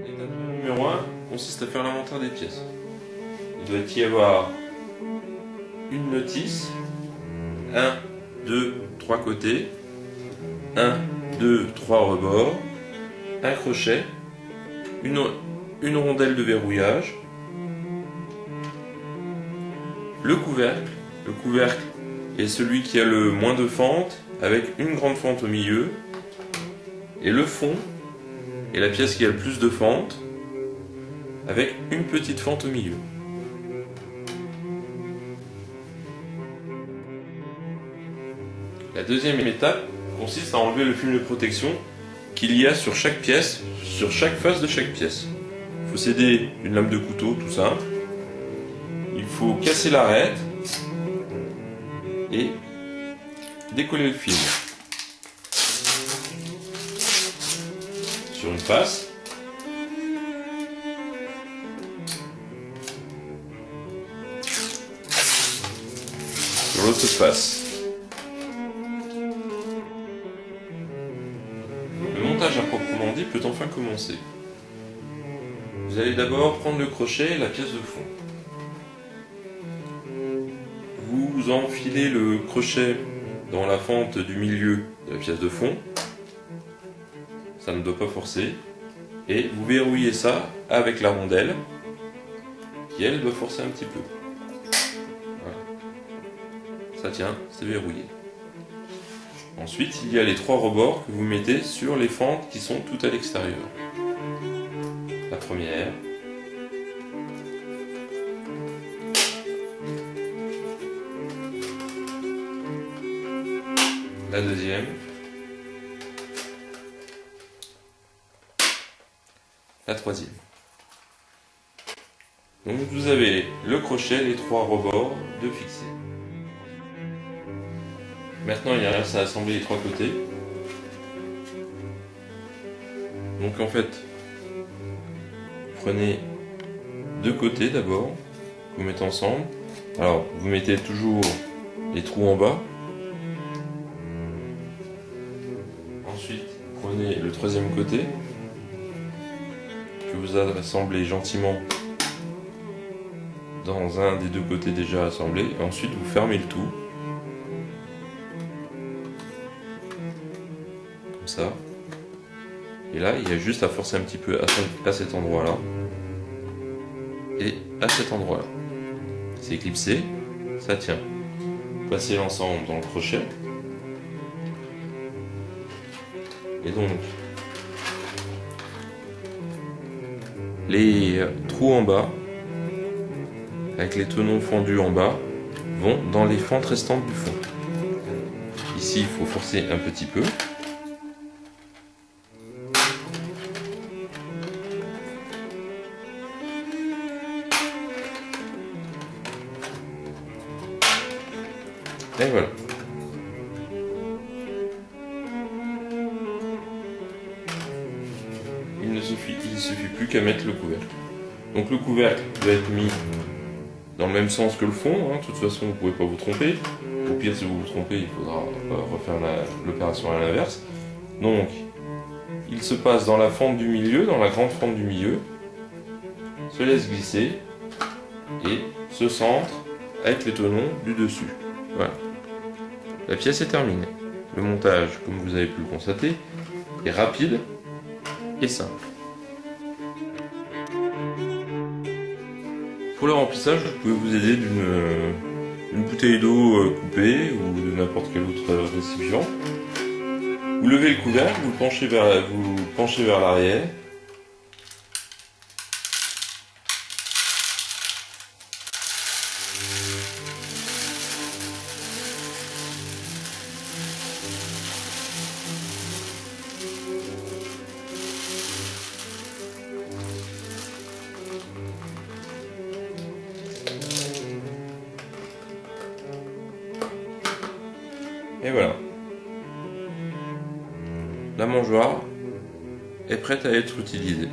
L'étape numéro 1 consiste à faire l'inventaire des pièces. Il doit y avoir une notice, 1, 2, 3 côtés, 1, 2, 3 rebords, un crochet, une rondelle de verrouillage, le couvercle. Le couvercle est celui qui a le moins de fente, avec une grande fente au milieu, et le fond est la pièce qui a le plus de fente, avec une petite fente au milieu. La deuxième étape consiste à enlever le film de protection qu'il y a sur chaque pièce, sur chaque face de chaque pièce. Il faut s'aider d'une lame de couteau, tout simple. Il faut casser l'arête et décoller le film sur une face. Sur l'autre face. Le montage à proprement dit peut enfin commencer. Vous allez d'abord prendre le crochet et la pièce de fond. Vous enfilez le crochet dans la fente du milieu de la pièce de fond. Ça ne doit pas forcer. Et vous verrouillez ça avec la rondelle qui elle doit forcer un petit peu. Voilà. Ça tient, c'est verrouillé. Ensuite, il y a les 3 rebords que vous mettez sur les fentes qui sont toutes à l'extérieur. La première, la deuxième, la troisième. Donc vous avez le crochet, les 3 rebords de fixer. Maintenant il reste à assembler les 3 côtés. Donc en fait, prenez 2 côtés d'abord, vous mettez ensemble. Alors vous mettez toujours les trous en bas. Ensuite, prenez le 3e côté, que vous assemblez gentiment dans un des 2 côtés déjà assemblés. Et ensuite, vous fermez le tout. Comme ça. Et là, il y a juste à forcer un petit peu à cet endroit-là. Et à cet endroit-là. C'est éclipsé, ça tient. Passez l'ensemble dans le crochet. Et donc, les trous en bas, avec les tenons fendus en bas, vont dans les fentes restantes du fond. Ici, il faut forcer un petit peu. Et voilà. Il ne suffit plus qu'à mettre le couvercle. Donc le couvercle doit être mis dans le même sens que le fond, hein. De toute façon vous ne pouvez pas vous tromper. Au pire, si vous vous trompez, il faudra refaire l'opération à l'inverse. Donc il se passe dans la fente du milieu, dans la grande fente du milieu, se laisse glisser et se centre avec les tenons du dessus. Voilà. La pièce est terminée. Le montage, comme vous avez pu le constater, est rapide et simple. Pour le remplissage, vous pouvez vous aider d'une bouteille d'eau coupée ou de n'importe quel autre récipient. Vous levez le couvercle, vous penchez vers l'arrière. Et voilà. La mangeoire est prête à être utilisée.